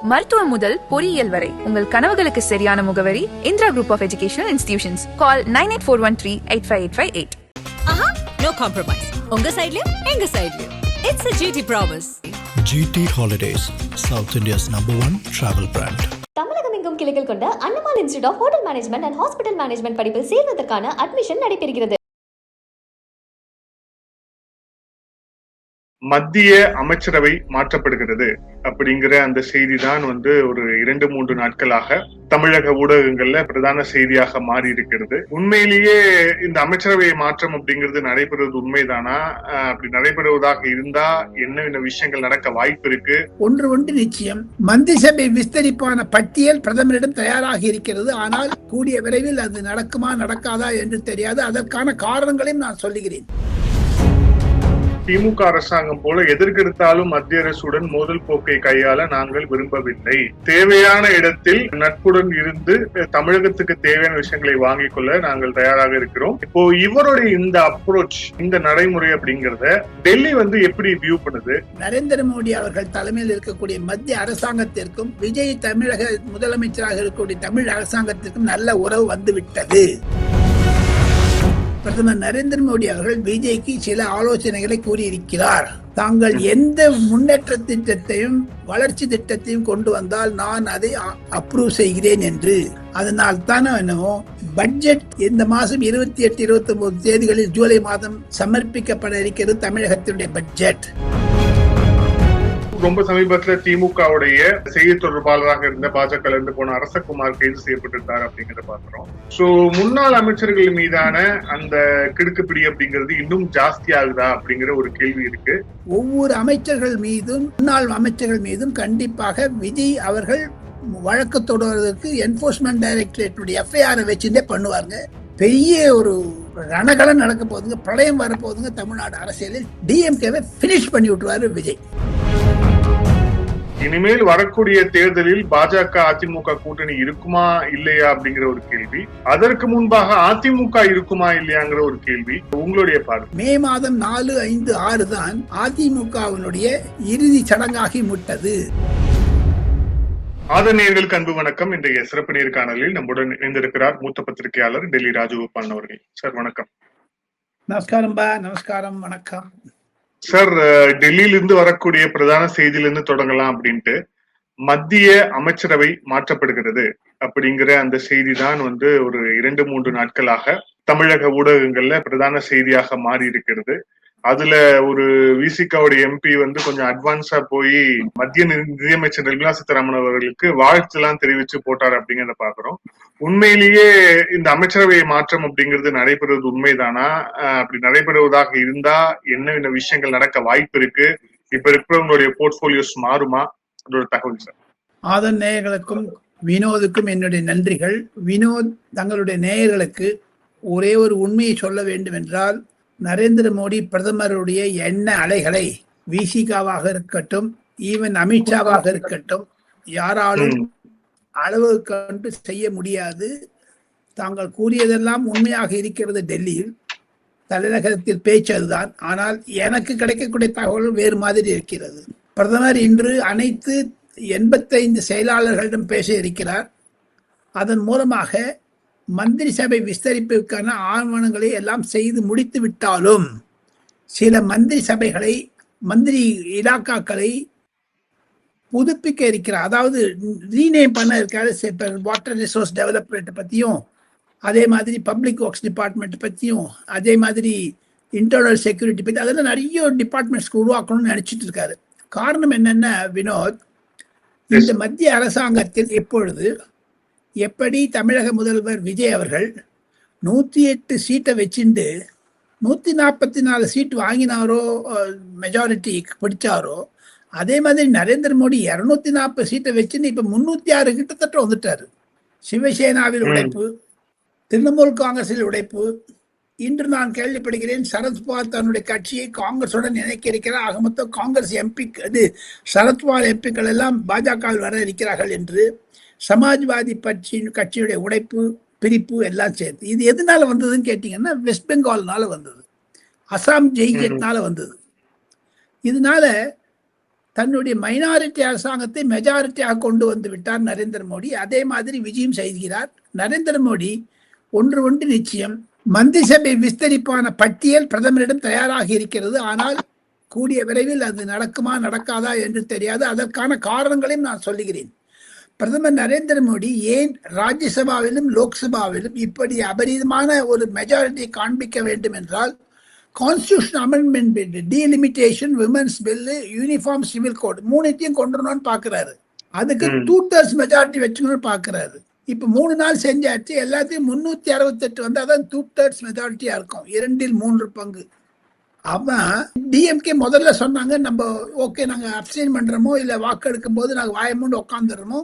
மருத்துவம் முதல் பொறியியல் வரை உங்கள் கனவுகளுக்கு சரியான முகவரி Indira group of educational institutions. Call 9841385858. ஆஹா, no compromise. உங்க சைடுலயும் எங்க சைடுலயும். It's a GT promise. GT Holidays, South India's #1 travel brand. தமிழகம் எங்கும் கிளைகள் கொண்ட அண்ணமால் institute of hotel management and hospital management படிப்பில் சேர்வதற்கான அட்மிஷன் நடைபெறுகிறது. மத்திய அமைச்சரவை மாற்றப்படுகிறது அப்படிங்கிற அந்த செய்தி தான் ஒரு 2-3 நாட்களாக தமிழக ஊடகங்கள்ல பிரதான செய்தியாக மாறி இருக்கிறது. உண்மையிலேயே இந்த அமைச்சரவை மாற்றம் அப்படிங்கிறது நடைபெறுவது உண்மைதானா? அப்படி நடைபெறுவதாக இருந்தா என்ன விஷயங்கள் நடக்க வாய்ப்பு இருக்கு? ஒன்று நிச்சயம், மந்திரி சபை விஸ்தரிப்பான பட்டியல் பிரதமரிடம் தயாராக இருக்கிறது. ஆனால் கூடிய விரைவில் அது நடக்குமா நடக்காதா என்று தெரியாது. அதற்கான காரணங்களையும் நான் சொல்லுகிறேன். திமுக அரசாங்கம் போல எதற்கெடுத்தாலும் மத்திய அரசுடன் மோதல் போக்கை கையாள நாங்கள் விரும்பவில்லை. தேவையான இடத்தில் நட்புடன் இருந்து தமிழகத்துக்கு தேவையான விஷயங்களை வாங்கிக் கொள்ள நாங்கள் தயாராக இருக்கிறோம். இப்போ இவருடைய இந்த அப்ரோச், இந்த நடைமுறை அப்படிங்கறத டெல்லி எப்படி வியூ பண்ணுது? நரேந்திர மோடி அவர்கள் தலைமையில் இருக்கக்கூடிய மத்திய அரசாங்கத்திற்கும் விஜய் தமிழக முதலமைச்சராக இருக்கக்கூடிய தமிழ் அரசாங்கத்திற்கும் நல்ல உறவு வந்துவிட்டது. பிரதமர் நரேந்திர மோடி அவர்கள் பிஜேபிக்கு சில ஆலோசனைகளை கூறியிருக்கிறார். தாங்கள் எந்த முன்னேற்ற திட்டத்தையும் வளர்ச்சி திட்டத்தையும் கொண்டு வந்தால் நான் அதை அப்ரூவ் செய்கிறேன் என்று. அதனால் தானே என்னவோ பட்ஜெட் இந்த மாதம் 28, 29 தேதிகளில் ஜூலை மாதம் சமர்ப்பிக்கப்பட இருக்கிறது தமிழகத்தினுடைய பட்ஜெட். ரொம்ப சமீபத்துல திமுகவுடைய செய்தி தொடர்பாளராக இருந்த பாஜக இருந்து போன அரசகுமார் கைது செய்யப்பட்டிருந்தார் அப்படிங்கறத பாக்குறோம். சோ முன்னாள் அமைச்சர்கள் மீதான அந்த கிடுக்குப்பிடி அப்படிங்கிறது இன்னும் ஜாஸ்தி ஆகுதா அப்படிங்கிற ஒரு கேள்வி இருக்கு. ஒவ்வொரு அமைச்சர்கள் மீதும், முன்னாள் அமைச்சர்கள் மீதும் கண்டிப்பாக விஜய் அவர்கள் வழக்கு தொடர்வதற்கு என்போர்ஸ்மெண்ட் டைரக்டரேட்டுடைய எஃப்ஐஆர் வச்சுட்டே பண்ணுவாங்க. பெரிய ஒரு ரணகலம் நடக்க போதுங்க, பிரளயம் வரப்போதுங்க தமிழ்நாடு அரசியலில். டிஎம்கேவை பினிஷ் பண்ணி விட்டுருவாரு விஜய். இனிமேல் வரக்கூடிய தேர்தலில் பாஜக அதிமுக கூட்டணி இருக்குமா இல்லையா அப்படிங்கிற ஒரு கேள்வி. அதற்கு முன்பாக அதிமுக இருக்குமா இல்லையாங்கிற ஒரு கேள்வி. உங்களுடைய பார்வை? மே மாதம் 4, 5, 6 தான் அதிமுகவினுடைய இறுதி சடங்காகி விட்டது. ஆதரணியர்களுக்கு அன்பு வணக்கம். இன்றைய சிறப்பு நேர்காணலில் நம்முடன் இணைந்திருக்கிறார் மூத்த பத்திரிகையாளர் டெல்லி ராஜகோபாலன் அவர்கள். சார் வணக்கம். நமஸ்காரம் பா. நமஸ்காரம், வணக்கம் சார். டெல்லியிலிருந்து வரக்கூடிய பிரதான செய்தியிலிருந்து தொடங்கலாம் அப்படின்ட்டு, மத்திய அமைச்சரவை மாற்றப்படுகிறது அப்படிங்கிற அந்த செய்தி தான் ஒரு 2-3 நாட்களாக தமிழக ஊடகங்கள்ல பிரதான செய்தியாக மாறி இருக்கிறது. அதுல ஒரு விசிகாவுடைய எம்பி கொஞ்சம் அட்வான்ஸா போய் மத்திய நிதியமைச்சர் நிர்மலா சீதாராமன் அவர்களுக்கு வாழ்த்து எல்லாம் தெரிவிச்சு போட்டார் அப்படிங்கிறத பாக்குறோம். உண்மையிலேயே இந்த அமைச்சரவை மாற்றம் அப்படிங்கிறது நடைபெறுவது உண்மைதானா? அப்படி நடைபெறுவதாக இருந்தா என்ன விஷயங்கள் நடக்க வாய்ப்பு இருக்கு? இப்ப இருக்கிறவங்களுடைய போர்ட்போலியோஸ் மாறுமா? அதோட தகவல் சார். ஆதன் நேயர்களுக்கும் வினோதுக்கும் என்னுடைய நன்றிகள். வினோத் தங்களுடைய நேயர்களுக்கு ஒரே ஒரு உண்மையை சொல்ல வேண்டும் என்றால், நரேந்திர மோடி பிரதமருடைய எண்ண அலைகளை விசிகாவாக இருக்கட்டும், ஈவன் அமித்ஷாவாக இருக்கட்டும், யாராலும் அளவு கண்டு செய்ய முடியாது. தாங்கள் கூறியதெல்லாம் உண்மையாக இருக்கிறது. டெல்லியில் தலைநகரத்தில் பேச்சு அதுதான். ஆனால் எனக்கு கிடைக்கக்கூடிய தகவல் வேறு மாதிரி இருக்கிறது. பிரதமர் இன்று அனைத்து 85 செயலாளர்களிடம் பேச இருக்கிறார். அதன் மூலமாக மந்திரி சபை விஸ்தரிப்பிற்கான ஆவணங்களை எல்லாம் செய்து முடித்து விட்டாலும் சில மந்திரி சபைகளை, மந்திரி இலாக்காக்களை புதுப்பிக்க இருக்கிறார். அதாவது ரீநேம் பண்ண இருக்காரு. வாட்டர் ரிசோர்ஸ் டெவலப்மெண்ட் பற்றியும், அதே மாதிரி பப்ளிக் ஒர்க்ஸ் டிபார்ட்மெண்ட் பற்றியும், அதே மாதிரி இன்டர்னல் செக்யூரிட்டி பற்றி, அதெல்லாம் நிறைய டிபார்ட்மெண்ட்ஸ்க்கு உருவாக்கணும்னு நினைச்சிட்டு இருக்காரு. காரணம் என்னென்ன வினோத், இந்த மத்திய அரசாங்கத்தில் இப்பொழுது எப்படி தமிழக முதல்வர் விஜய் அவர்கள் 108 சீட்டை வச்சுட்டு 144 சீட் வாங்கினாரோ, மெஜாரிட்டி பிடிச்சாரோ, அதே மாதிரி நரேந்திர மோடி 240 சீட்டை வச்சுன்னு இப்ப 306 கிட்டத்தட்ட வந்துட்டாரு. சிவசேனாவில் உடைப்பு, திரிணாமுல் காங்கிரஸில் உடைப்பு. இன்று நான் கேள்விப்படுகிறேன் சரத்பவார் தன்னுடைய கட்சியை காங்கிரசுடன் இணைக்க இருக்கிறார். ஆக மொத்தம் காங்கிரஸ் எம்பி, சரத்பவார் எம்பிக்கள் எல்லாம் பாஜகவில் வர இருக்கிறார்கள் என்று. சமாஜ்வாதி கட்சியுடைய உடைப்பு, பிரிப்பு எல்லாம் சேர்த்து. இது எதனால வந்ததுன்னு கேட்டீங்கன்னா, வெஸ்ட் பெங்கால்னால வந்தது, அசாம் ஜெய்கேட்னால வந்தது. இதனால தன்னுடைய மைனாரிட்டி அரசாங்கத்தை மெஜாரிட்டியாக கொண்டு வந்து விட்டார் நரேந்திர மோடி. அதே மாதிரி விஜயம் செய்கிறார் நரேந்திர மோடி. ஒன்று நிச்சயம், மந்திரிசபை விஸ்தரிப்பான பட்டியல் பிரதமரிடம் தயாராக இருக்கிறது. ஆனால் கூடிய விரைவில் அது நடக்குமா நடக்காதா என்று தெரியாது. அதற்கான காரணங்களையும் நான் சொல்லுகிறேன். பிரதமர் நரேந்திர மோடி ஏன் ராஜ்யசபாவிலும் லோக்சபாவிலும் இப்படி அபரிதமான ஒரு மெஜாரிட்டியை காண்பிக்க வேண்டும் என்றால், constitution amendment bill, delimitation, women's bill, uniform civil code, மூணுத்தையும் கொண்டு வரணும்னு பாக்குறாரு. அதுக்கு 2/3 மெஜாரிட்டி வச்சுக்கணும்னு பாக்குறாரு. இப்ப 3 நாள் செஞ்சாச்சு. எல்லாத்தையும் 368 வந்தாதான் 2/3 மெஜாரிட்டியா இருக்கும், 2/3 பங்கு. அவன் டிஎம்கே முதல்ல சொன்னாங்க, நம்ம ஓகே நாங்க அப்சைன் பண்றோமோ இல்ல வாக்கெடுக்கும் போது நாங்க வாயமூண்டு உட்காந்துடுறோமோ,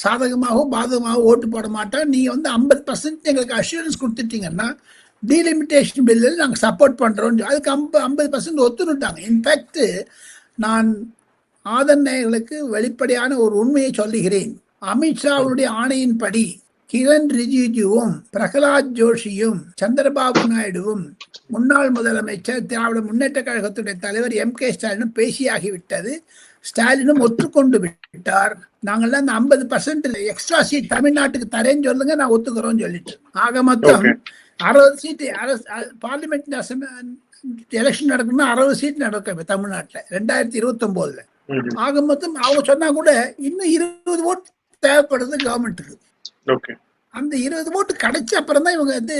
சாதகமாகவோ பாதகமாகவோ ஓட்டு போட மாட்டோம். நீங்க 50% எங்களுக்கு அஷூரன்ஸ் கொடுத்துட்டீங்கன்னா டீலிமிட்டேஷன் பில்லில் நாங்கள் சப்போர்ட் பண்றோம். அதுக்கு 50% ஒத்துணுட்டாங்க. இன்ஃபேக்ட் நான் ஆதரணைகளுக்கு வெளிப்படையான ஒரு உண்மையை சொல்லுகிறேன். அமித்ஷாவுடைய ஆணையின்படி கிரண் ரிஜிஜுவும் பிரகலாத் ஜோஷியும் சந்திரபாபு நாயுடுவும் முன்னாள் முதலமைச்சர் திராவிட முன்னேற்ற கழகத்துடைய தலைவர் MK ஸ்டாலினும் பேசியாகிவிட்டது. ஸ்டாலினும் ஒத்துக்கொண்டு விட்டார். நாங்கள்லாம் அந்த 50% எக்ஸ்ட்ரா சீட் தமிழ்நாட்டுக்கு தரேன்னு சொல்லுங்க, நான் ஒத்துக்கிறோம்னு சொல்லிட்டு. ஆக மொத்தம் 60 சீட்டு பார்லிமெண்ட் எலெக்ஷன் நடக்கணும்னா 60 சீட் நடக்கும் தமிழ்நாட்டில் 2029. ஆக மொத்தம் அவங்க சொன்னா கூட இன்னும் 20 ஓட்டு தேவைப்படுது கவர்மெண்ட்டுக்கு. அந்த 20 ஓட்டு கிடைச்ச அப்புறம் தான் இவங்க வந்து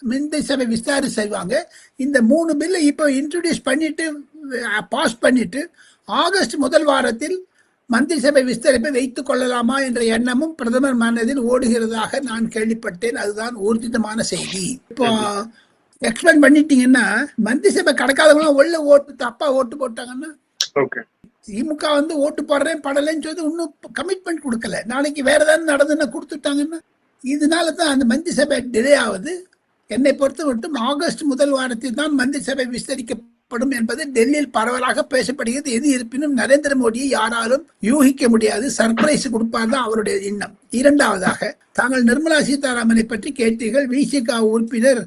மந்திரி சபை விஸ்தாரி செய்வாங்க. இந்த 3 பில்லை இப்போ இன்ட்ரோடியூஸ் பண்ணிட்டு பாஸ் பண்ணிட்டு ஆகஸ்ட் முதல் வாரத்தில் மந்திரி சபை விஸ்தரிப்பை வைத்துக் கொள்ளலாமா என்ற எண்ணமும் பிரதமர் மனதில் ஓடுகிறதாக நான் கேள்விப்பட்டேன். அதுதான் ஊர்ஜிதமான செய்தி. இப்போ எக்ஸ்பிளைன் பண்ணிட்டீங்கன்னா மந்திரி சபை கிடைக்காதவங்க உள்ள ஓட்டு தப்பா ஓட்டு போட்டாங்கன்னா, திமுக வந்து ஓட்டு போடுறேன் படலைன்னு சொல்லி இன்னும் கமிட்மெண்ட் கொடுக்கல, நாளைக்கு வேற ஏதாவது நடந்துன்னா கொடுத்துட்டாங்கன்னா, இதனால தான் அந்த மந்திரி சபை டிலே ஆகுது. என்னை பொறுத்த மட்டும் ஆகஸ்ட் முதல் வாரத்தில் தான் மந்திரி சபை விஸ்தரிக்கப்படும் என்பது டெல்லியில் பரவலாக பேசப்படுகிறது. எது இருப்பினும் நரேந்திர மோடியை யாராலும் யூகிக்க முடியாது. சர்ப்ரைஸ் கொடுப்பார் தான் அவருடைய எண்ணம். இரண்டாவதாக, தாங்கள் நிர்மலா சீதாராமனை பற்றி கேட்டீர்கள். விசிக உறுப்பினர்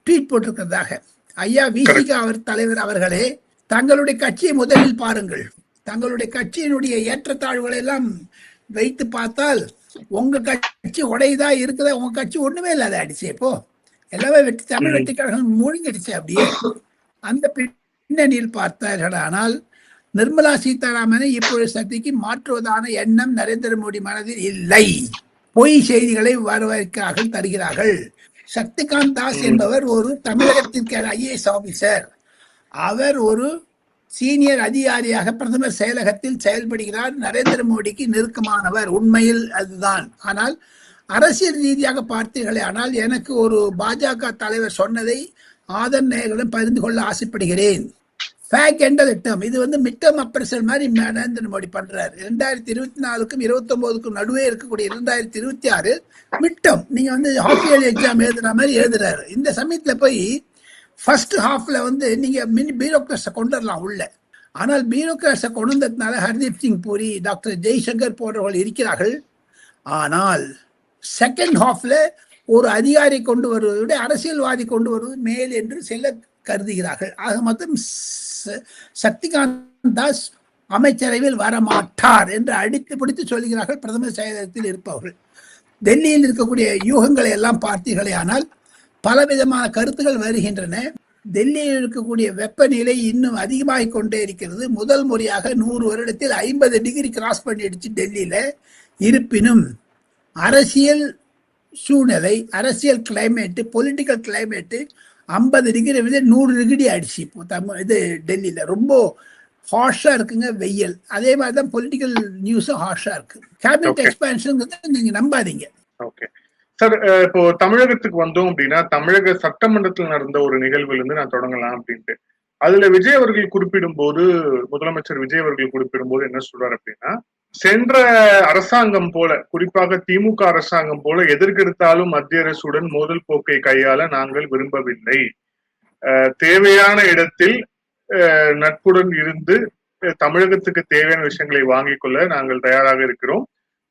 ட்வீட் போட்டிருக்கிறதாக. ஐயா விசிக தலைவர் அவர்களே, தங்களுடைய கட்சியை முதலில் பாருங்கள். தங்களுடைய கட்சியினுடைய ஏற்றத்தாழ்வுகளை எல்லாம் வைத்து பார்த்தால் உங்க கட்சி உடையதா இருக்குதா? உங்க கட்சி ஒண்ணுமே இல்லாத அடிச்சு இப்போ எல்லாமே தமிழ் வெற்றி கழகம் மூழ்கிடுச்சு. அப்படியே அந்த பின்னணியில் பார்த்தார்கள். ஆனால் நிர்மலா சீதாராமனை இப்பொழுது சக்திக்கு மாற்றுவதான எண்ணம் நரேந்திர மோடி மனதில் இல்லை. பொய் செய்திகளை வரவேற்கிறார்கள், தருகிறார்கள். சக்திகாந்த் தாஸ் என்பவர் ஒரு தமிழகத்திற்கு IAS ஆபீசர். அவர் ஒரு சீனியர் அதிகாரியாக பிரதமர் செயலகத்தில் செயல்படுகிறார். நரேந்திர மோடிக்கு நெருக்கமானவர், உண்மையில் அதுதான். ஆனால் அரசியல் ரீதியாக பார்த்தீர்களே ஆனால் எனக்கு ஒரு பாஜக தலைவர் சொன்னதை ஆதரணைகளிடம் பகிர்ந்து கொள்ள ஆசைப்படுகிறேன். ஃபேக் என்ற திட்டம், இது வந்து மிட்டம் அப்ரசல் மாதிரி நரேந்திர மோடி பண்றாரு. 2024க்கும் 29க்கும் நடுவே இருக்கக்கூடிய 2026 மிட்டம் நீங்க வந்து ஹாஃப் இயர்லி எக்ஸாம் எழுதுற மாதிரி எழுதுறாரு. இந்த சமயத்துல போய் ஃபர்ஸ்ட் ஹாஃப்ல வந்து நீங்க மினி பியூரோக்ராட்ஸை கொண்டு வரலாம் உள்ள. ஆனால் பியூரோக்ராட்ஸை கொண்டு வந்ததுனால ஹர்தீப் சிங் பூரி, டாக்டர் ஜெய்சங்கர் போன்றவர்கள் இருக்கிறார்கள். ஆனால் செகண்ட் ஹாஃப்ல ஒரு அதிகாரி கொண்டு வருவதை விட அரசியல்வாதி கொண்டு வருவது மேல் என்று சில கருதுகிறார்கள். ஆக மொத்தம் சக்திகாந்த் தாஸ் அமைச்சரவையில் வரமாட்டார் என்று அடித்து பிடித்து சொல்கிறார்கள் பிரதமர் செயலகத்தில் இருப்பவர்கள். டெல்லியில் இருக்கக்கூடிய யூகங்களை எல்லாம் பார்த்தீர்களே ஆனால் பலவிதமான கருத்துகள் வருகின்றன. டெல்லியில் இருக்கக்கூடிய வெப்பநிலை இன்னும் அதிகமாகிக் கொண்டே இருக்கிறது. முதல் முறையாக 100 வருடத்தில் 50 டிகிரி கிராஸ் பண்ணிடுச்சு டெல்லியில. இருப்பினும் அரசியல் சூழ்நிலை, அரசியல் கிளைமேட்டு, பொலிட்டிக்கல் கிளைமேட்டு 50 டிகிரி வந்து 100 டிகிரி ஆயிடுச்சு. இப்போ இது டெல்லியில ரொம்ப ஹார்ஷா இருக்குங்க வெயில். அதே மாதிரி தான் பொலிட்டிக்கல் நியூஸும் ஹார்ஷா இருக்கு. கேபினட் எக்ஸ்பான்ஷன் நீங்க நம்பாதீங்க. சார், இப்போ தமிழகத்துக்கு வந்தோம் அப்படின்னா, தமிழக சட்டமன்றத்தில் நடந்த ஒரு நிகழ்வுல இருந்து நான் தொடங்கலாம் அப்படின்ட்டு. அதுல விஜய் அவர்கள் குறிப்பிடும் போது, முதலமைச்சர் விஜய் அவர்கள் குறிப்பிடும் போது என்ன சொல்றாரு அப்படின்னா, சென்ற அரசாங்கம் போல, குறிப்பாக திமுக அரசாங்கம் போல எதற்கெடுத்தாலும் மத்திய அரசுடன் மோதல் போக்கை கையாள நாங்கள் விரும்பவில்லை. தேவையான இடத்தில் நட்புடன் இருந்து தமிழகத்துக்கு தேவையான விஷயங்களை வாங்கிக் கொள்ள நாங்கள் தயாராக இருக்கிறோம்.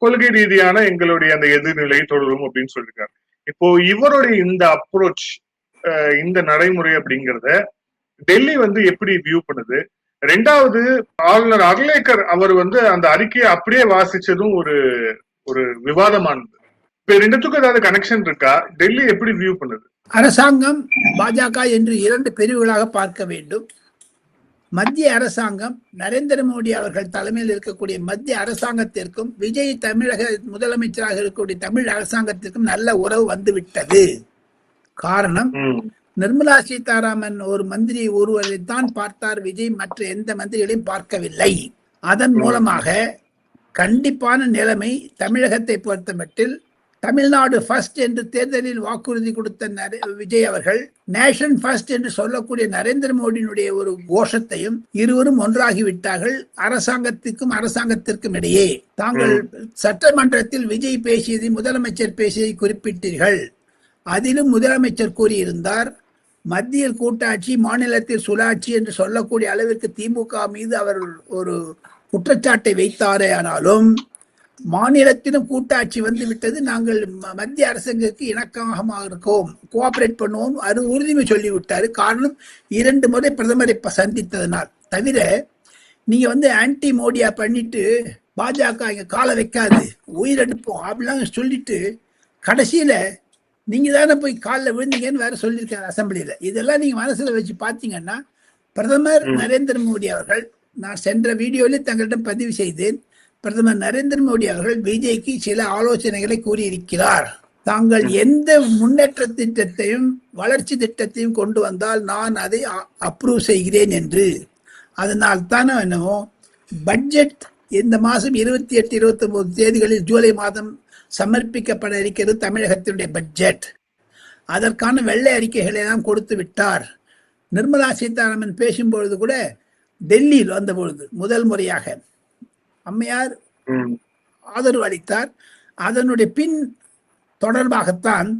கொள்கை ரீதியான எங்களுடைய அந்த எதிர்நிலை தொடரும் அப்படின்னு சொல்லியிருக்காரு. இப்போ இவருடைய இந்த அப்ரோச், இந்த நடைமுறை அப்படிங்கிறத டெல்லி வந்து எப்படி வியூ பண்ணுது? ரெண்டாவது, ஆளுநர் அர்லேக்கர் அவர் அந்த அறிக்கையை அப்படியே வாசிச்சதும் ஒரு ஒரு விவாதமானது. இப்ப ரெண்டுத்துக்கும் ஏதாவது கனெக்ஷன் இருக்கா? டெல்லி எப்படி வியூ பண்ணுது? அரசாங்கம் பாஜக என்று 2 பிரிவுகளாக பார்க்க வேண்டும். மத்திய அரசாங்கம் நரேந்திர மோடி அவர்கள் தலைமையில் இருக்கக்கூடிய மத்திய அரசாங்கத்திற்கும் விஜய் தமிழக முதலமைச்சராக இருக்கக்கூடிய தமிழ் அரசாங்கத்திற்கும் நல்ல உறவு வந்துவிட்டது. காரணம், நிர்மலா சீதாராமன் ஒரு மந்திரி ஒருவரைத்தான் பார்த்தார் விஜய், மற்ற எந்த மந்திரிகளையும் பார்க்கவில்லை. அதன் மூலமாக கண்டிப்பான நிலைமை தமிழகத்தை பொறுத்தமட்டில் தமிழ்நாடு ஃபர்ஸ்ட் என்று தேர்தலில் வாக்குறுதி கொடுத்த விஜய் அவர்கள் நேஷன் ஃபர்ஸ்ட் என்று சொல்லக்கூடிய நரேந்திர மோடியினுடைய ஒரு கோஷத்தையும் இருவரும் ஒன்றாகிவிட்டார்கள். அரசாங்கத்திற்கும் இடையே தாங்கள் சட்டமன்றத்தில் விஜய் பேசியதை முதலமைச்சர் பேசியதை குறிப்பிட்டீர்கள். அதிலும் முதலமைச்சர் கூறியிருந்தார், மத்தியில் கூட்டாட்சி மாநிலத்தில் சுழாட்சி என்று சொல்லக்கூடிய அளவிற்கு திமுக மீது அவர் ஒரு குற்றச்சாட்டை வைத்தாரே. ஆனாலும் மாநிலத்திலும் கூட்டாட்சி வந்து விட்டது, நாங்கள் மத்திய அரசுக்கு இணக்கமாக இருக்கோம், கோஆபரேட் பண்ணுவோம், அது உறுதிமை சொல்லிவிட்டாரு. காரணம், 2 முறை பிரதமரை சந்தித்ததனால். தவிர நீங்க ஆன்டி மோடியா பண்ணிட்டு பாஜக இங்க காலை வைக்காது, உயிரெடுப்போம் அப்படிலாம் சொல்லிட்டு கடைசியில நீங்க தானே போய் காலில் விழுந்தீங்கன்னு வேற சொல்லியிருக்காரு அசம்பிளியில. இதெல்லாம் நீங்க மனசுல வச்சு பார்த்தீங்கன்னா, பிரதமர் நரேந்திர மோடி அவர்கள், நான் சென்ற வீடியோவில் தங்களிடம் பதிவு செய்தேன், பிரதமர் நரேந்திர மோடி அவர்கள் பிஜேபிக்கு சில ஆலோசனைகளை கூறியிருக்கிறார். தாங்கள் எந்த முன்னேற்ற திட்டத்தையும் வளர்ச்சி திட்டத்தையும் கொண்டு வந்தால் நான் அதை அப்ரூவ் செய்கிறேன் என்று. அதனால் தானே என்னவோ பட்ஜெட் இந்த மாதம் 28, 29 தேதிகளில் ஜூலை மாதம் சமர்ப்பிக்கப்பட இருக்கிறது தமிழகத்தினுடைய பட்ஜெட். அதற்கான வெள்ளை அறிக்கைகளை எல்லாம் கொடுத்து விட்டார். நிர்மலா சீதாராமன் பேசும்பொழுது கூட டெல்லியில் வந்த பொழுது முதல் முறையாக அம்மையார் ஆதரவு அளித்தார். அதனுடைய பின் தொடர்பாகத்தான்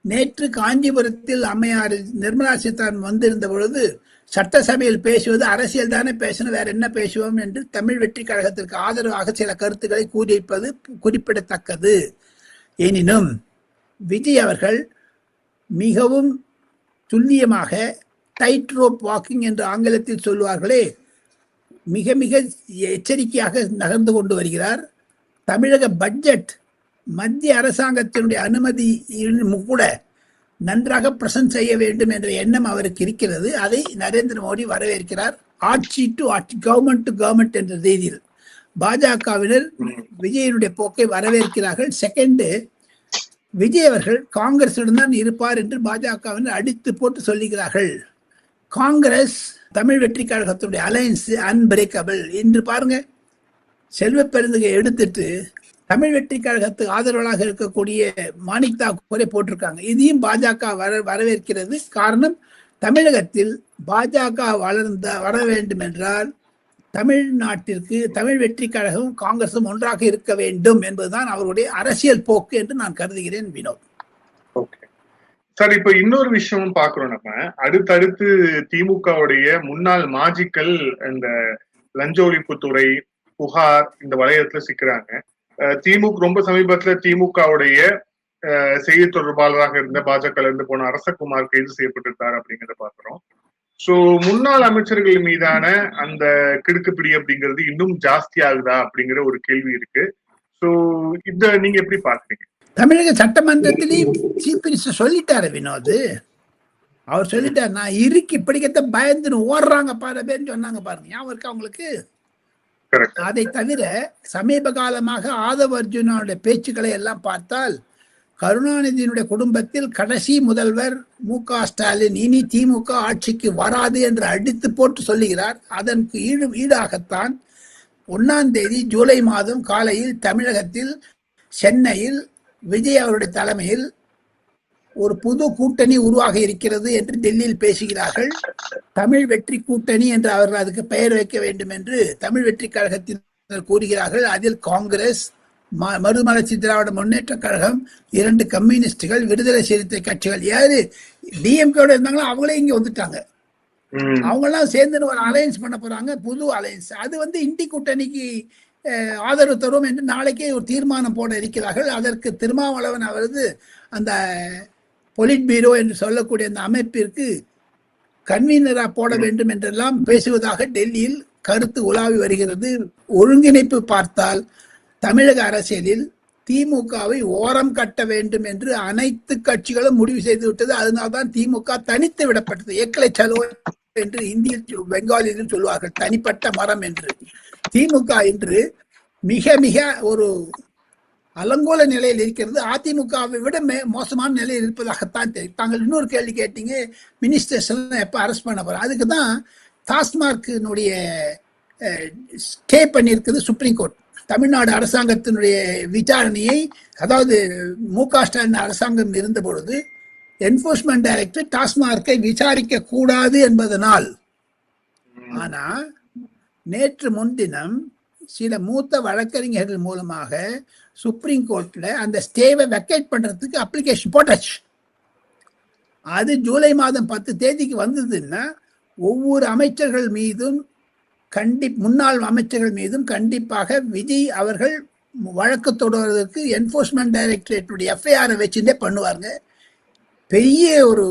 நேற்று காஞ்சிபுரத்தில் அம்மையார் நிர்மலா சீதாராமன் வந்திருந்த பொழுது சட்டசபையில் பேசுவது அரசியல் தானே பேசணும், வேற என்ன பேசுவோம் என்று தமிழ் வெற்றி கழகத்திற்கு ஆதரவாக சில கருத்துக்களை கூறியிருப்பது குறிப்பிடத்தக்கது. எனினும் விஜய் அவர்கள் மிகவும் துல்லியமாக டைட் ரோப் வாக்கிங் என்று ஆங்கிலத்தில் சொல்வார்களே, மிக மிக எச்சரிக்கையாக நகர்ந்து கொண்டு வருகிறார். தமிழக பட்ஜெட் மத்திய அரசாங்கத்தினுடைய அனுமதி கூட நன்றாக பிரசன்ட் செய்ய வேண்டும் என்ற எண்ணம் அவருக்கு இருக்கிறது. அதை நரேந்திர மோடி வரவேற்கிறார். ஆட்சி டு ஆட்சி, கவர்மெண்ட் டு கவர்மெண்ட் என்ற ரீதியில் பாஜகவினர் விஜயனுடைய போக்கை வரவேற்கிறார்கள். செகண்ட், விஜய் அவர்கள் காங்கிரசுடன் தான் இருப்பார் என்று பாஜகவினர் அடித்து போட்டு சொல்லுகிறார்கள். காங்கிரஸ் தமிழ் வெற்றி கழகத்துடைய அலையன்ஸ் அன்பிரேக்கபிள் என்று பாருங்க. செல்வ பெருந்தகை எடுத்துட்டு தமிழ் வெற்றி கழகத்துக்கு ஆதரவாக இருக்கக்கூடிய மாணிக் தாக்கூரை போட்டிருக்காங்க. இதையும் பாஜக வரவேற்கிறது. காரணம், தமிழகத்தில் பாஜக வர வேண்டும் என்றால் தமிழ்நாட்டிற்கு தமிழ் வெற்றி கழகம் காங்கிரசும் ஒன்றாக இருக்க வேண்டும் என்பதுதான் அவருடைய அரசியல் போக்கு என்று நான் கருதுகிறேன். வினோத், சார், இப்ப இன்னொரு விஷயமும் பாக்குறோம். நம்ம அடுத்தடுத்து திமுகவுடைய முன்னாள் மாஜிக்கள் இந்த லஞ்ச ஒழிப்புத்துறை புகார் இந்த வளையத்துல சிக்கிறாங்க. திமுக ரொம்ப சமீபத்துல திமுகவுடைய செய்தி தொடர்பாளராக இருந்த பாஜக இருந்து போன அரசகுமார் கைது செய்யப்பட்டிருக்காரு அப்படிங்கிறத பாக்குறோம். சோ முன்னாள் அமைச்சர்கள் மீதான அந்த கிடுக்குப்பிடி அப்படிங்கிறது இன்னும் ஜாஸ்தி ஆகுதா அப்படிங்கிற ஒரு கேள்வி இருக்கு. சோ இத நீங்க எப்படி பாக்குறீங்க? தமிழக சட்டமன்றத்திலேயும் சீஃப் மினிஸ்டர் சொல்லிட்டாரு வினோத். அவர் சொல்லிட்டாரு, நான் இறுக்கி பிடிக்கத்த பயந்துன்னு ஓடுறாங்க பாருன்னு சொன்னாங்க. பாருங்க, ஞாபகம் இருக்கா உங்களுக்கு? அதை தவிர சமீப காலமாக ஆதவ அர்ஜுனோட பேச்சுக்களை எல்லாம் பார்த்தால் கருணாநிதியினுடைய குடும்பத்தில் கடைசி முதல்வர் மு.க. ஸ்டாலின் இனி திமுக ஆட்சிக்கு வராது என்று அடித்து போட்டு சொல்லுகிறார். அதற்கு ஈடாகத்தான் 1ஆம் தேதி ஜூலை மாதம் காலையில் தமிழகத்தில் சென்னையில் விஜய் அவருடைய தலைமையில் ஒரு புது கூட்டணி உருவாக இருக்கிறது என்று டெல்லியில் பேசுகிறார்கள். தமிழ் வெற்றி கூட்டணி என்று அவர்கள் அதுக்கு பெயர் வைக்க வேண்டும் என்று தமிழ் வெற்றி கழகத்தினர் கூறுகிறார்கள். அதில் காங்கிரஸ், மறுமலர்ச்சி திராவிட முன்னேற்ற கழகம், 2 கம்யூனிஸ்டுகள், விடுதலை சிறுத்தை கட்சிகள், யாரு டிஎம்கேட இருந்தாங்களோ அவங்களே இங்க வந்துட்டாங்க. அவங்கெல்லாம் சேர்ந்து ஒரு அலையன்ஸ் பண்ண போறாங்க, புது அலையன்ஸ். அது இண்டி கூட்டணிக்கு ஆதரவு தரும் என்று நாளைக்கே ஒரு தீர்மானம் போட இருக்கிறார்கள். அதற்கு திருமாவளவன் அவரது அந்த பொலிட் பீரோ என்று சொல்லக்கூடிய அந்த அமைப்பிற்கு கன்வீனரா போட வேண்டும் என்றெல்லாம் பேசுவதாக டெல்லியில் கருத்து உலாவி வருகிறது. ஒருங்கிணைப்பு பார்த்தால் தமிழக அரசியலில் திமுகவை ஓரம் கட்ட வேண்டும் என்று அனைத்து கட்சிகளும் முடிவு செய்து விட்டது. அதனால்தான் திமுக தனித்து விடப்பட்டது. ஏக்கலை சலோ என்று இந்தியில் பெங்காலியில் சொல்வார்கள், தனிப்பட்ட மரம் என்று. திமுக இன்று மிக மிக ஒரு அலங்கோல நிலையில் இருக்கிறது. அதிமுகவை விட மோசமான நிலையில் இருப்பதாகத்தான் தெரியும். தாங்கள் இன்னொரு கேள்வி கேட்டீங்க, மினிஸ்டர்ஸ் எல்லாம் எப்ப அரெஸ்ட் பண்ண போறோம். அதுக்கு தான் டாஸ்மார்க்கினுடைய ஸ்டே பண்ணியிருக்குது சுப்ரீம் கோர்ட். தமிழ்நாடு அரசாங்கத்தினுடைய விசாரணையை, அதாவது மு.க. ஸ்டாலின் அரசாங்கம் இருந்த பொழுது என்போர்ஸ்மெண்ட் டைரக்டர் டாஸ்மார்க்கை விசாரிக்க கூடாது என்பதனால். ஆனா நேற்று முன்தினம் சில மூத்த வழக்கறிஞர்கள் மூலமாக சுப்ரீம் கோர்ட்ல அந்த ஸ்டேவை வெக்கேட் பண்றதுக்கு அப்ளிகேஷன் போட்டாச்சு. அது ஜூலை மாதம் 10 தேதிக்கு வந்ததுன்னா ஒவ்வொரு அமைச்சர்கள் மீதும் முன்னாள் அமைச்சர்கள் மீதும் கண்டிப்பாக விஜய் அவர்கள் வழக்கு தொடர்வதற்கு என்போர்ஸ்மெண்ட் டைரக்டரேட்டுடைய எஃப்ஐஆரை வச்சுட்டே பண்ணுவாங்க. பெரிய ஒரு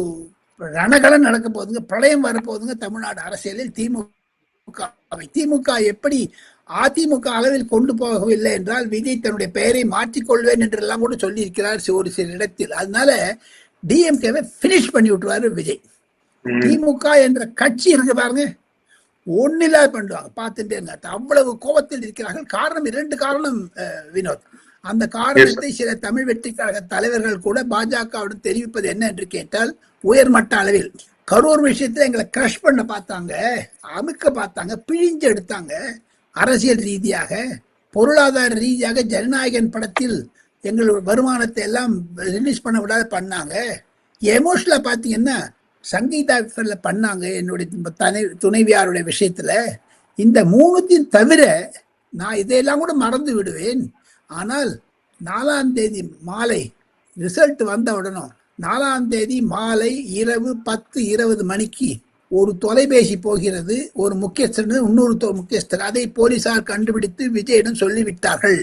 ரணகலம் நடக்க போகுதுங்க, பிரளயம் வரப்போகுதுங்க தமிழ்நாடு அரசியலில். திமுக எப்படி அதிமுக அளவில் கொண்டு போகவில்லை என்றால் விஜய் தன்னுடைய பெயரை மாற்றிக்கொள்வேன் என்றெல்லாம் கூட சொல்லி இருக்கிறார் ஒரு சில இடத்தில். அதனால டிஎம்கேவை பினிஷ் பண்ணி விட்டுருவாரு விஜய். திமுக என்ற கட்சி இருக்கு பாருங்க, ஒன்னில்லா பண்ணுவாங்க, பார்த்துட்டே இருந்தாங்க. அவ்வளவு கோபத்தில் இருக்கிறார்கள். காரணம் 2 காரணம் வினோத். அந்த காரணத்தை சில தமிழ் வெற்றி கழக தலைவர்கள் கூட பாஜகவுடன் தெரிவிப்பது என்ன என்று கேட்டால், உயர்மட்ட அளவில் கரூர் விஷயத்துல எங்களை கிரஷ் பண்ண பார்த்தாங்க, அமுக்க பார்த்தாங்க, பிழிஞ்சு எடுத்தாங்க. அரசியல் ரீதியாக, பொருளாதார ரீதியாக ஜனநாயகன் படத்தில் எங்களோட வருமானத்தை எல்லாம் ரிலீஸ் பண்ண விடாத பண்ணாங்க. எமோஷனலா பாத்தீங்கன்னா சங்கீதா பண்ணாங்க என்னுடைய துணைவியாருடைய விஷயத்துல. இந்த 3 தவிர நான் இதையெல்லாம் கூட மறந்து விடுவேன். ஆனால் 4ஆம் தேதி மாலை ரிசல்ட் வந்த உடனும் 4ஆம் தேதி மாலை இரவு 10:20 மணிக்கு ஒரு தொலைபேசி போகிறது. ஒரு முக்கியஸ்தர் இன்னொரு முக்கியஸ்தர், அதை போலீசார் கண்டுபிடித்து விஜயிடம் சொல்லிவிட்டார்கள்.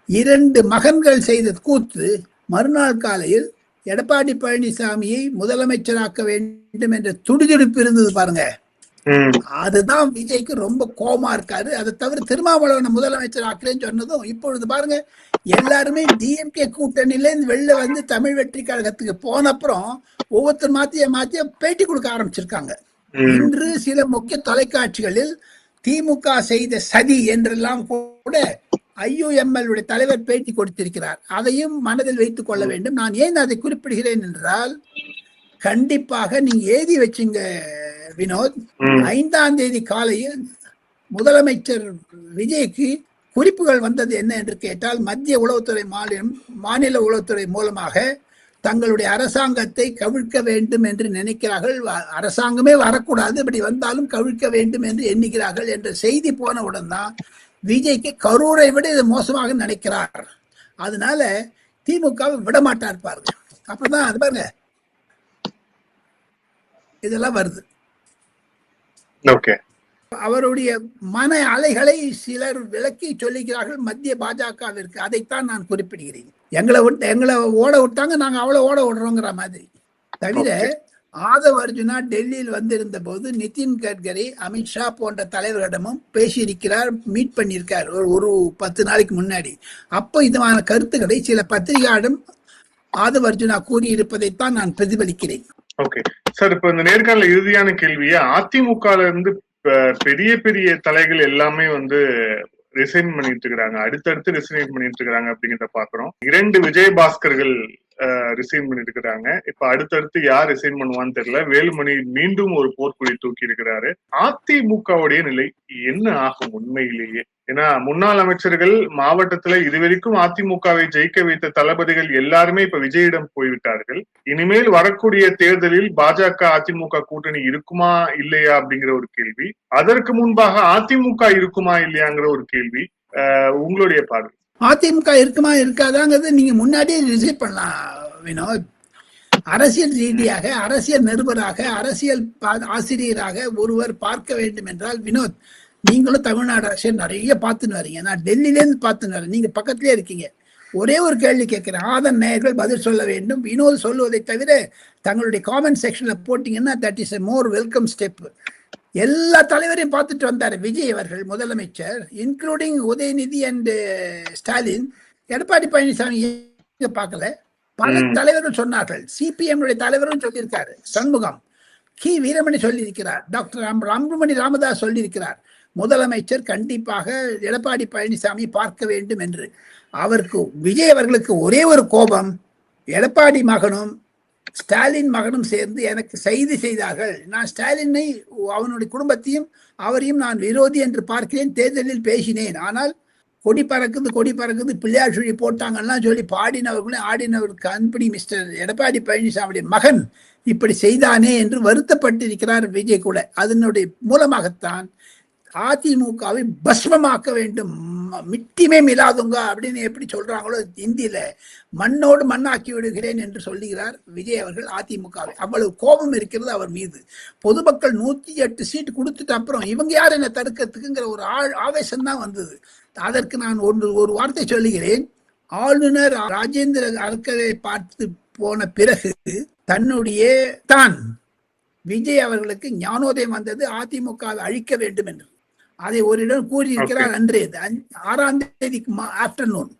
2 மகன்கள் செய்த கூத்து. மறுநாள் காலையில் எடப்பாடி பழனிசாமியை முதலமைச்சராக்க வேண்டும் என்ற துடிதுடிப்பு இருந்தது பாருங்க. அதுதான் விஜய்க்கு ரொம்ப கோபமா இருக்காரு. அதை தவிர திருமாவளவனை முதலமைச்சர் ஆக்கலன்னு சொன்னதும் இப்பொழுது பாருங்க, எல்லாருமே டிஎம்கே கூட்டணியில வெளில வந்து தமிழ் வெற்றி கழகத்துக்கு போன அப்புறம் ஒவ்வொருத்தர் மாத்திய பேட்டி கொடுக்க ஆரம்பிச்சிருக்காங்க. இன்று சில முக்கிய தொலைக்காட்சிகளில் திமுக செய்த சதி என்றெல்லாம் கூட IUML உடைய தலைவர் பேட்டி கொடுத்திருக்கிறார். அதையும் மனதில் வைத்துக் கொள்ள வேண்டும். நான் ஏன் அதை குறிப்பிடுகிறேன் என்றால், கண்டிப்பாக நீங்க எழுதி வச்சுங்க வினோத், 5ஆம் தேதி காலையில் முதலமைச்சர் விஜய்க்கு குறிப்புகள் வந்தது என்ன என்று கேட்டால், மத்திய உளவுத்துறை மாநில உளவுத்துறை மூலமாக தங்களுடைய அரசாங்கத்தை கவிழ்க்க வேண்டும் என்று நினைக்கிறார்கள். அரசாங்கமே வரக்கூடாது, இப்படி வந்தாலும் கவிழ்க்க வேண்டும் என்று எண்ணுகிறார்கள் என்ற செய்தி போனவுடன் தான் விஜய்க்கு கரூரை விட இது மோசமாக நினைக்கிறார். அதனால திமுகவை விடமாட்டார் பாருங்க. அப்பதான் அது பாருங்க இதெல்லாம் வருது. அவருடைய மன அலைகளை சிலர் விளக்கி சொல்லுகிறார்கள் மத்திய பாஜகவிற்கு. அதைத்தான் நான் குறிப்பிடுகிறேன். எங்களை ஓட விட்டாங்க, நாங்க அவ்வளவு ஓட விடுறோங்கிற மாதிரி. தவிர ஆதவ் அர்ஜுனா டெல்லியில் வந்திருந்த போது நிதின் கட்கரி, அமித்ஷா போன்ற தலைவரிடமும் பேசியிருக்கிறார், மீட் பண்ணியிருக்கார் ஒரு 10 நாளைக்கு முன்னாடி. அப்போ இதுமான கருத்துக்களை சில பத்திரிகையாளரும் ஆதவ் அர்ஜுனா கூறியிருப்பதைத்தான் நான் பிரதிபலிக்கிறேன். ஓகே சார், இப்ப இந்த நேர்காணல இறுதியான கேள்வியை, அதிமுக இருந்து பெரிய பெரிய தலைகள் எல்லாமே வந்து ரிசைன் பண்ணிட்டு இருக்கிறாங்க, அடுத்தடுத்து ரிசைன் பண்ணிட்டு இருக்கிறாங்க அப்படிங்கிறத பாக்குறோம். 2 விஜயபாஸ்கர்கள் ரிசைன் பண்ணிட்டு இருக்கிறாங்க. இப்ப அடுத்தடுத்து யார் ரிசைன் பண்ணுவான்னு தெரியல. வேலுமணி மீண்டும் ஒரு போர்க்குழி தூக்கி இருக்கிறாரு. அதிமுகவுடைய நிலை என்ன ஆகும் உண்மையிலேயே? ஏன்னா முன்னாள் அமைச்சர்கள் மாவட்டத்துல இதுவரைக்கும் அதிமுகவை ஜெயிக்க வைத்த தளபதிகள் எல்லாருமே இப்ப விஜயிடம் போய்விட்டார்கள். இனிமேல் வரக்கூடிய தேர்தலில் பாஜக அதிமுக கூட்டணி இருக்குமா இல்லையா அப்படிங்கிற ஒரு கேள்வி, அதற்கு முன்பாக அதிமுக இருக்குமா இல்லையாங்கிற ஒரு கேள்வி, உங்களுடைய பார்வை. அதிமுக இருக்குமா இருக்காதாங்கிறது நீங்க முன்னாடியே ரிசைட் பண்ணலாம் வினோத். அரசியல் ரீதியாக, அரசியல் நிருபராக, அரசியல் ஆசிரியராக ஒருவர் பார்க்க வேண்டும் என்றால், வினோத் நீங்களும் தமிழ்நாடு அரசியல் நிறைய பார்த்துன்னு வரீங்க, நான் டெல்லியிலேருந்து பார்த்துன்னு வரேன், நீங்க பக்கத்திலே இருக்கீங்க. ஒரே ஒரு கேள்வி கேட்கிறேன், ஆதன் நேயர்கள் பதில் சொல்ல வேண்டும். வினோத் சொல்லுவதை தவிர தங்களுடைய காமெண்ட் செக்ஷன்ல போட்டீங்கன்னா that is a more welcome step. எல்லா தலைவரையும் பார்த்துட்டு வந்தார் விஜய் அவர்கள் முதலமைச்சர், இன்க்ளூடிங் உதயநிதி அண்ட் ஸ்டாலின். எடப்பாடி பழனிசாமி பார்க்கல. பல தலைவர்கள் சொன்னார்கள். சிபிஎம் தலைவரும் சொல்லியிருக்காரு, சண்முகம், கி வீரமணி சொல்லியிருக்கிறார், டாக்டர் அன்புமணி ராமதாஸ் சொல்லியிருக்கிறார், முதலமைச்சர் கண்டிப்பாக எடப்பாடி பழனிசாமி பார்க்க வேண்டும் என்று. அவருக்கு விஜய் அவர்களுக்கு ஒரே ஒரு கோபம், எடப்பாடி மகனும் ஸ்டாலின் மகனும் சேர்ந்து எனக்கு செய்தி செய்தார்கள். நான் ஸ்டாலினை அவனுடைய குடும்பத்தையும் அவரையும் நான் விரோதி என்று பார்க்கிறேன், தேர்தலில் பேசினேன். ஆனால் கொடி பறக்குது பிள்ளையார் சொல்லி போட்டாங்கன்னா சொல்லி பாடினவர்களும் ஆடினவருக்கு அன்படி மிஸ்டர் எடப்பாடி பழனிசாமியுடைய மகன் இப்படி செய்தானே என்று வருத்தப்பட்டிருக்கிறார் விஜய் கூட. அதனுடைய மூலமாகத்தான் அதிமுகவை பஸ்மமாக்க வேண்டும், மிட்டிமே மிலாதுங்க அப்படின்னு எப்படி சொல்றாங்களோ இந்தியில, மண்ணோடு மண்ணாக்கி விடுகிறேன் என்று சொல்லுகிறார் விஜய் அவர்கள் அதிமுகவை. அவ்வளவு கோபம் இருக்கிறது அவர் மீது. பொதுமக்கள் 108 சீட் கொடுத்துட்டு அப்புறம் இவங்க யார் என்ன தடுக்கிறதுக்குங்கிற ஒரு ஆவேசம் தான் வந்தது. அதற்கு நான் ஒரு வார்த்தை சொல்லுகிறேன். ஆளுநர் ராஜேந்திர அர்கரை பார்த்து போன பிறகு தன்னுடைய தான் விஜய் அவர்களுக்கு ஞானோதயம் வந்தது, அதிமுகவை அழிக்க வேண்டும் என்று. அதை ஒரு இடம் கூறியிருக்கிறார் அன்றைய 6ஆம் தேதி ஆஃப்டர்நூன்.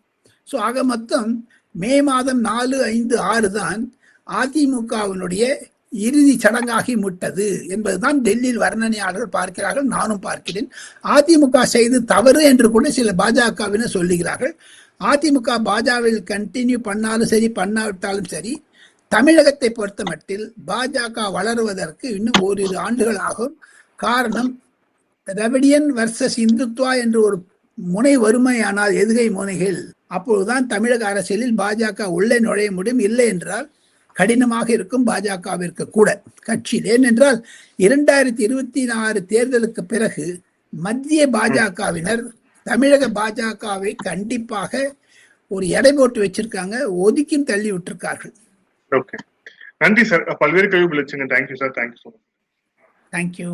ஸோ ஆக மொத்தம் மே மாதம் 4, 5, 6 தான் அதிமுகவினுடைய இறுதி சடங்காகி விட்டது என்பதுதான் டெல்லியில் வர்ணனையாளர்கள் பார்க்கிறார்கள், நானும் பார்க்கிறேன். அதிமுக செய்து தவறு என்று கூட சில பாஜகவினர் சொல்லுகிறார்கள். அதிமுக பாஜகவில் கண்டினியூ பண்ணாலும் சரி பண்ணாவிட்டாலும் சரி, தமிழகத்தை பொறுத்த மட்டில் பாஜக வளருவதற்கு இன்னும் ஓரிரு ஆண்டுகள் ஆகும். காரணம், திராவிடியன் வர்சஸ் இந்துத்வா என்று ஒரு முனை வறுமையானால் எதுகை முனைகள், அப்பொழுதுதான் தமிழக அரசியலில் பாஜக உள்ளே நுழைய முடியும். இல்லை என்றால் கடினமாக இருக்கும் பாஜகவிற்கு கூட கட்சியில். ஏனென்றால் 2026 தேர்தலுக்கு பிறகு மத்திய பாஜகவினர் தமிழக பாஜகவை கண்டிப்பாக ஒரு எடை போட்டு வச்சிருக்காங்க, ஒதுக்கியும் தள்ளி விட்டிருக்கார்கள். ஓகே, நன்றி சார். பல்வேறு கேள்வி விழிச்சுங்க. Thank you sir. Thank you so much. Thank you.